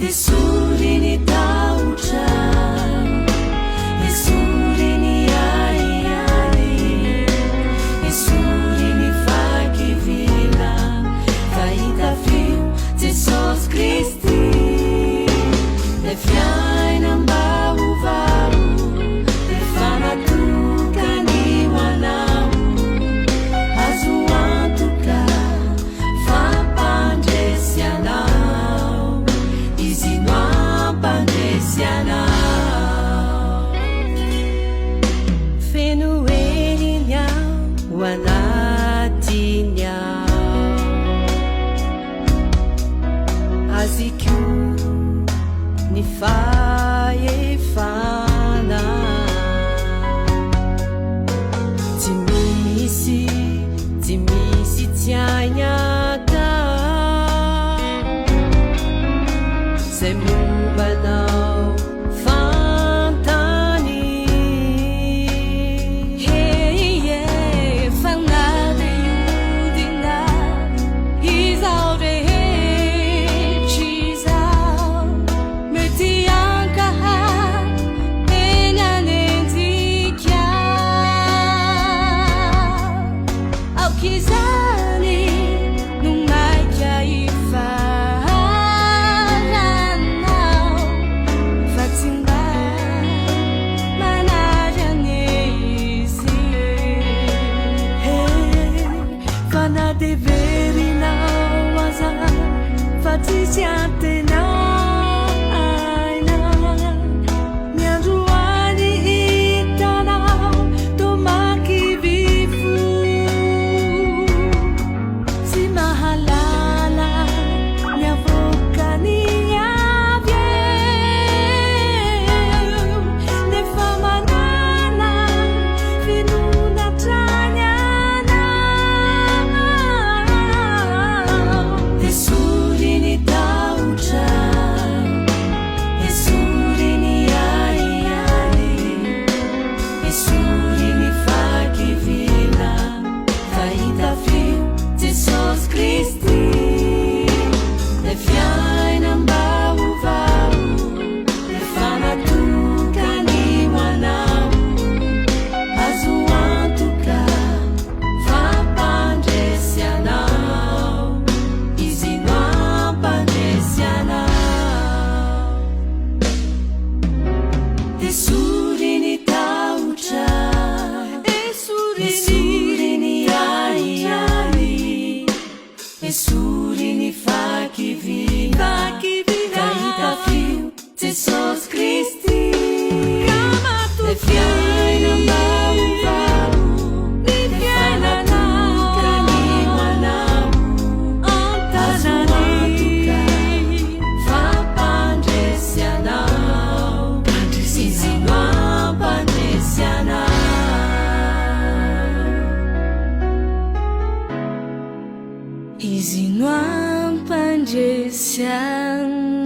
Tesurini taucha, tesurini ai ai, tesurini faki vila, faida fio, Jesus Christi, te fiai namba uvau, te fana tu kani wanau, azuantuka, fa pandesianau. Fenuenia wanatinya aziku ni faye fana timisi tianyaka semubanau Tesurini faki vila, caída fio, Jesus Christi, te fiai namba uvau, te fana tuka ni wanau, azuantuka, fa pandesianau, izinua pandesianau. Izinua pandesianau.